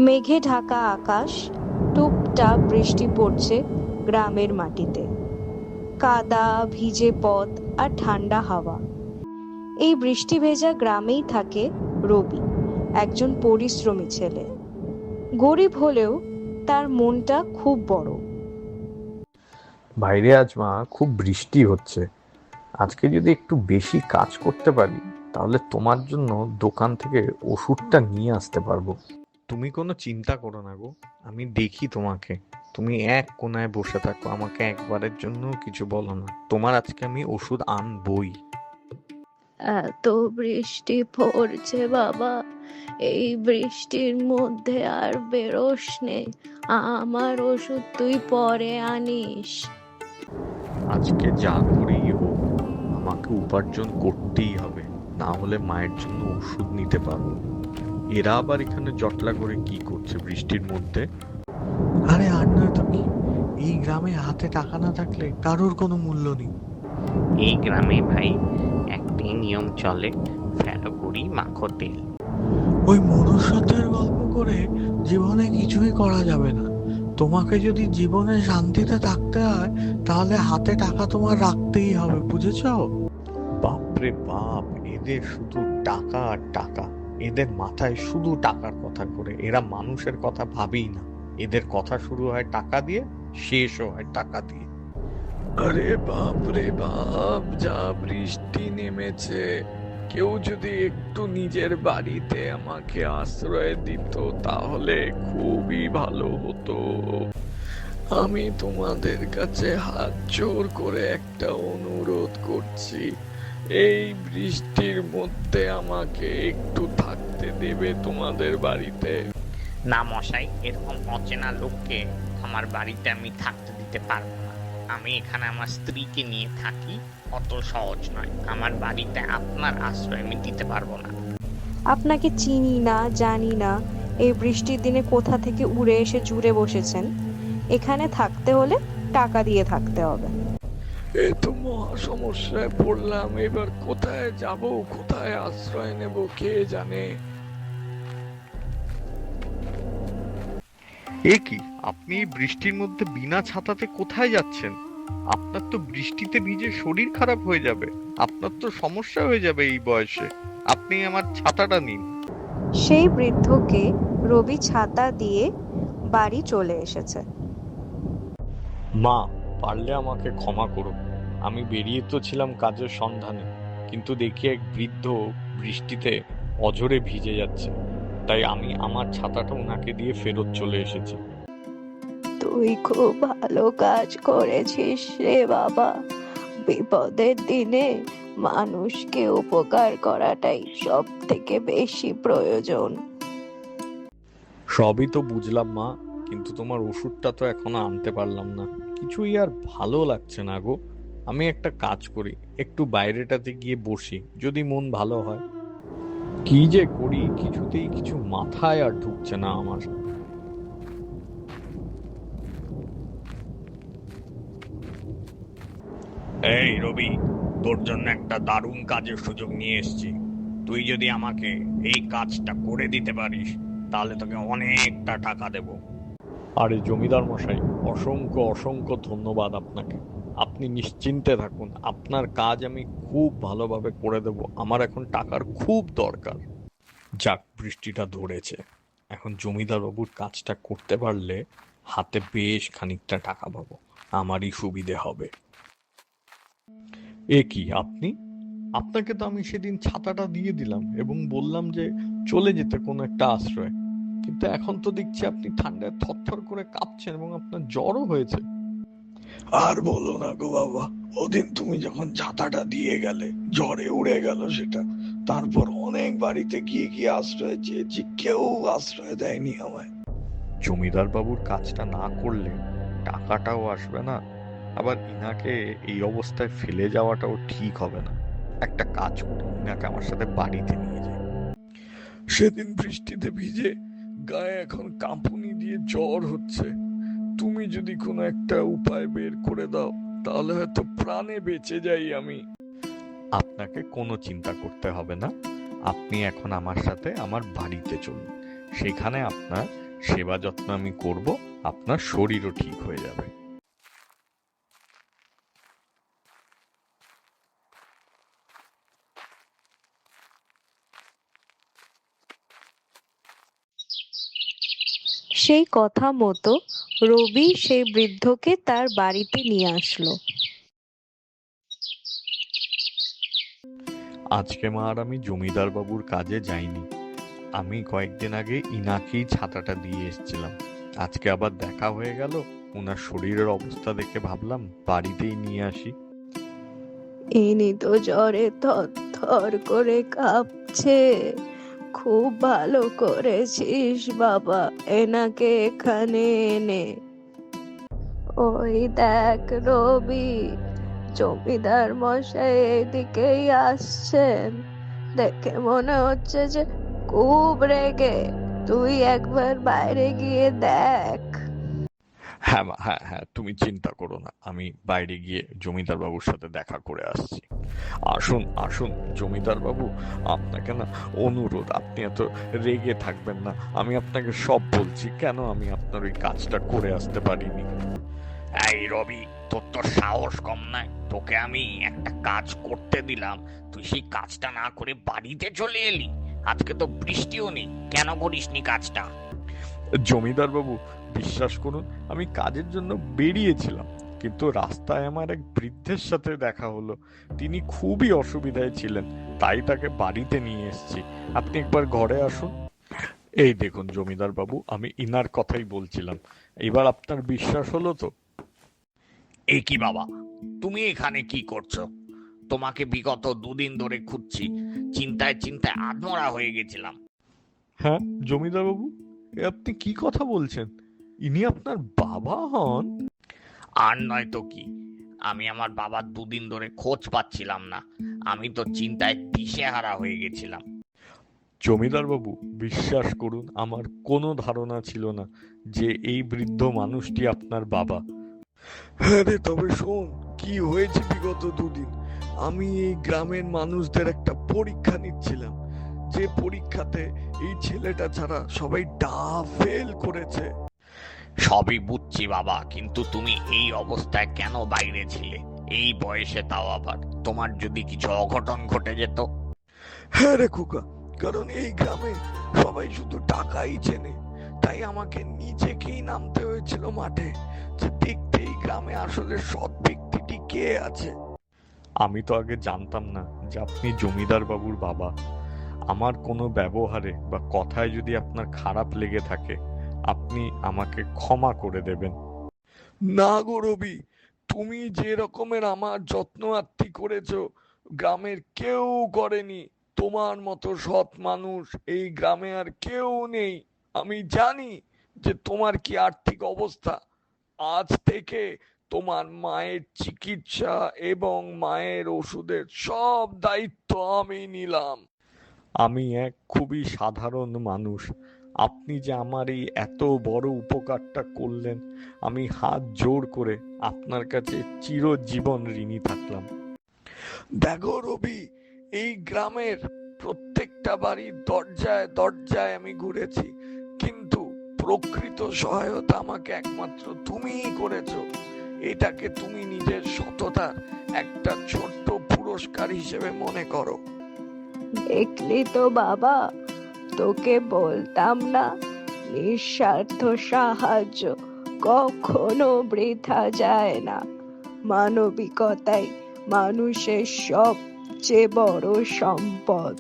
মেঘে ঢাকা আকাশ, টুপটাপ বৃষ্টি পড়ছে গ্রামের মাটিতে। কাদা, ভিজে পথ আর ঠান্ডা হাওয়া। এই বৃষ্টি ভেজা গ্রামেই থাকে রবি, একজন পরিশ্রমী ছেলে। গরিব হলেও তার মনটা খুব বড়। বাইরে আজ মা খুব বৃষ্টি হচ্ছে। আজকে যদি একটু বেশি কাজ করতে পারি তাহলে তোমার জন্য দোকান থেকে ওষুধটা নিয়ে আসতে পারবো। তুমি কোনো চিন্তা করো না গো, আমি দেখি তোমাকে। তুমি এক কোনায় বসে থাকো, আমাকে একবারের জন্য কিছু বলো না, তোমার আজকে আমি ওষুধ আনবই। এত বৃষ্টি পড়ছে বাবা, এই বৃষ্টির মধ্যে আর বেরোস নে। আমার ওষুধ তুই পরে আনিস। আজকে যা করেই হোক আমাকে উপার্জন করতেই হবে, না হলে মায়ের জন্য ওষুধ নিতে পারবো না। এরা আবার এখানে জটলা করে কি করছে বৃষ্টির মধ্যে? আরে আর নয় তো কি, এই গ্রামে হাতে টাকা না থাকলে কারোর কোনো মূল্য নেই। এই গ্রামে ভাই একটি নিয়ম চলে, ফেলো করি মাখো তেল। ওই মনুষ্যত্বের গল্প করে জীবনে কিছুই করা যাবে না। তোমাকে যদি জীবনে শান্তিতে থাকতে হয় তাহলে হাতে টাকা তোমার রাখতেই হবে, বুঝেছো? বাপরে বাপ, এদের শুধু টাকা আর টাকা। এদের মাথায় শুধু টাকার কথা করে, এরা মানুষের কথা ভাবেই না। এদের কথা শুরু হয় টাকা দিয়ে, শেষও হয় টাকা দিয়ে। আরে বাপ রে বাপ, যা বৃষ্টি নেমেছে! কেউ যদি একটু নিজের বাড়িতে আমাকে আশ্রয় দিত তাহলে খুবই ভালো হতো। আমি তোমাদের কাছে হাত জোর করে একটা অনুরোধ করছি, এই বৃষ্টির মধ্যে আমাকে একটু থাকতে দেবে তোমাদের বাড়িতে? না মশাই, এরকম অচেনা লোককে আমার বাড়িতে আমি থাকতে দিতে পারবো না। আমি এখানে আমার স্ত্রীকে নিয়ে থাকি, অত সহজ নয়। আমার বাড়িতে আপনার আশ্রয় আমি দিতে পারবো না। আপনাকে চিনি না, জানি না। এই বৃষ্টির দিনে কোথা থেকে উড়ে এসে জুড়ে বসেছেন। এখানে থাকতে হলে টাকা দিয়ে থাকতে হবে। এ তো মহা সমস্যায় পড়লাম, এবার কোথায় যাব, কোথায় আশ্রয় নেব কে জানে। এ কি, আপনি এই বৃষ্টির মধ্যে বিনা ছাতাতে কোথায় যাচ্ছেন? আপনার তো বৃষ্টিতে ভিজে শরীর খারাপ হয়ে যাবে, আপনার তো সমস্যা হয়ে যাবে এই বয়সে। আপনি আমার ছাতাটা নিন। সেই বৃদ্ধকে রবি ছাতা দিয়ে বাড়ি চলে এসেছে। মা, পারলে আমাকে ক্ষমা করো। আমি বেরিয়ে তো ছিলাম কাজের সন্ধানে, কিন্তু দেখি এক বৃদ্ধ বৃষ্টিতে অঝরে ভিজে যাচ্ছে, তাই আমি আমার ছাতাটা ওনাকে দিয়ে ফেরত চলে এসেছি। তুই খুব ভালো কাজ করেছিস রে বাবা। বিপদের দিনে মানুষকে উপকার করাটাই সব থেকে বেশি প্রয়োজন। সবই তো বুঝলাম মা, কিন্তু তোমার ওষুধটা তো এখনো আনতে পারলাম না। কিছুই আর ভালো লাগছে না গো। আমি একটা কাজ করি, একটু বাইরেটাতে গিয়ে বসি, যদি মন ভালো হয়। কি যে করি, কিছুতেই কিছু মাথায় আর ঢুকছে না আমার। এই রবি, তোর জন্য একটা দারুণ কাজের সুযোগ নিয়ে এসেছি। তুই যদি আমাকে এই কাজটা করে দিতে পারিস তাহলে তোকে অনেকটা টাকা দেব। আরে জমিদার মশাই, অসংখ্য অসংখ্য ধন্যবাদ আপনাকে। আপনি নিশ্চিন্তে থাকুন, আপনার কাজ আমি খুব ভালোভাবে করে দেব। আমার এখন টাকার খুব দরকার। যাক, বৃষ্টিটা ধরেছে। এখন জমিদার বাবুর কাজটা করতে পারলে হাতে বেশ খানিকটা টাকা পাবো, আমারই সুবিধে হবে। এ কি, আপনি? আপনাকে তো আমি সেদিন ছাতাটা দিয়ে দিলাম এবং বললাম যে চলে যেতে কোনো একটা আশ্রয়, কিন্তু এখন তো দেখছি আপনি ঠান্ডায় থরথর করে কাঁপছেন এবং আপনার জ্বরও হয়েছে। আর বলো না গো বাবা, ওদিন তুমি যখন ছাতাটা দিয়ে গেলে ঝড়ে উড়ে গেল সেটা। তারপর অনেক বাড়িতে গিয়ে গিয়ে আশ্রয় চেয়েছি, কেউ আশ্রয় দেয়নি আমায়। জমিদার বাবুর কাজটা না করলে টাকাটাও আসবে না, আবার ইনাকে এই অবস্থায় ফেলে যাওয়াটাও ঠিক হবে না। একটা কাজ করি, ইনাকে আমার সাথে বাড়িতে নিয়ে যাই। সেদিন বৃষ্টিতে ভিজে গায়ে এখন কাঁপুনি দিয়ে জ্বর হচ্ছে। তুমি যদি কোনো একটা উপায় বের করে দাও তাহলে হয়তো প্রাণে বেঁচে যাই আমি। আপনাকে কোনো চিন্তা করতে হবে না। আপনি এখন আমার সাথে আমার বাড়িতে চলুন, সেখানে আপনার সেবা যত্ন আমি করব, আপনার শরীরও ঠিক হয়ে যাবে। সেই কথা মতো রবি সেই বৃদ্ধকে তার বাড়িতে নিয়ে আসলো। আজকে মা আর আমি জমিদার বাবুর কাজে যাইনি। আমি কয়েকদিন আগে ইনাকেই ছাতাটা দিয়ে এসেছিলাম। আজকে আবার দেখা হয়ে গেল, ওনার শরীরের অবস্থা দেখে ভাবলাম বাড়িতেই নিয়ে আসি। ইনি তো জ্বরে থরথর করে কাঁপছে। খুব ভালো করেছিস বাবা এনাকে এখানে এনে। ওই দেখ রবি, জমিদার মশাই এদিকেই আসছেন। দেখে মনে হচ্ছে যে খুব রেগে। তুই একবার বাইরে গিয়ে দেখ। হ্যাঁ মা, হ্যাঁ হ্যাঁ, তুমি চিন্তা করো না, আমি বাইরে গিয়ে জমিদার বাবুর সাথে দেখা করে আসছি। আসুন আসুন জমিদার বাবু, আপনাকে না অনুরোধ, আপনি এত রেগে থাকবেন না। আমি আপনাকে সব বলছি কেন আমি আপনার ওই কাজটা করে আসতে পারিনি। এই রবি, তোর তো সাহস কম নয়। তোকে আমি একটা কাজ করতে দিলাম, তুই সেই কাজটা না করে বাড়িতে চলে এলি। আজকে তো বৃষ্টিও নেই, কেন করিসনি কাজটা? জমিদার বাবু, বিশ্বাস করুন, আমি কাজের জন্য বেরিয়েছিলাম, কিন্তু রাস্তায় আমার এক বৃদ্ধের সাথে দেখা হলো। তিনি খুবই অসুবিধায় ছিলেন, তাই তাকে বাড়িতে নিয়ে এসেছি। আপনি একবার ঘরে আসুন। এই দেখুন জমিদার বাবু, আমি ইনার কথাই বলছিলাম। এবার আপনার বিশ্বাস হলো তো? এ কি বাবা, তুমি এখানে কি করছো? তোমাকে বিগত 2 দিন ধরে খুঁজছি, চিন্তায় চিন্তায় আধমরা হয়ে গেছিলাম। হ্যাঁ জমিদার বাবু, এ আপনি কি কথা বলছেন? ইনি আপনার বাবা হন? আর নয় তো কি, আমি আমার বাবার 2 দিন ধরে খোঁজ পাচ্ছিলাম না। আমি তো চিন্তায় দিশেহারা হয়ে গেছিলাম। জমিদার বাবু, বিশ্বাস করুন, আমার কোনো ধারণা ছিল না যে এই বৃদ্ধ মানুষটি আপনার বাবা। হ্যাঁ রে, তবে শোন কি হয়েছে বিগত 2 দিন। আমি এই গ্রামের মানুষদের একটা পরীক্ষা নিচ্ছিলাম, যে পরীক্ষাতে এই ছেলেটা ছাড়া সবাই ফেল করেছে। সবই বুঝছি বাবা, কিন্তু তুমি এই অবস্থায় কেন বাইরে ছিলে? এই বয়সে, তাও আবার। তোমার যদি কিছু অঘটন ঘটে যেত? হ্যাঁ রে খোকা, কারণ এই গ্রামে সবাই শুধু টাকাই চেনে, তাই আমাকে নিজেকেই নামতে হয়েছিল মাঠে, যে দেখতে এই গ্রামে আসলে সৎ ব্যক্তিটি কে আছে। আমি তো আগে জানতাম না যে আপনি জমিদার বাবুর বাবা। আমার কোনো ব্যবহারে বা কথায় যদি আপনার খারাপ লেগে থাকে, আপনি আমাকে ক্ষমা করে দেবেন। না গো রবি, তুমি যে রকমের আমার যত্ন আত্তি করেছো, গ্রামের কেউ করেনি। তোমার মতো সৎ মানুষ এই গ্রামে আর কেউ নেই। আমি জানি যে তোমার কি আর্থিক অবস্থা। আজ থেকে তোমার মায়ের চিকিৎসা এবং মায়ের ওষুধের সব দায়িত্ব আমি নিলাম। আমি এক খুবই সাধারণ মানুষ, আপনি যে আমার এই এত বড় উপকারটা করলেন, আমি হাত জোড় করে আপনার কাছে চিরজীবন ঋণী থাকলাম। দেখো রবি, এই গ্রামের প্রত্যেকটা বাড়ির দরজায় দরজায় আমি ঘুরেছি, কিন্তু প্রকৃত সহায়তা আমাকে একমাত্র তুমিই করেছো। এটাকে তুমি নিজের সততার একটা ছোট্ট পুরস্কার হিসেবে মনে করো। দেখলি তো বাবা, তোকে বলতাম না, নিঃস্বার্থ সাহায্য কখনো বৃথা যায় না। মানবিকতাই মানুষের সবচেয়ে বড় সম্পদ।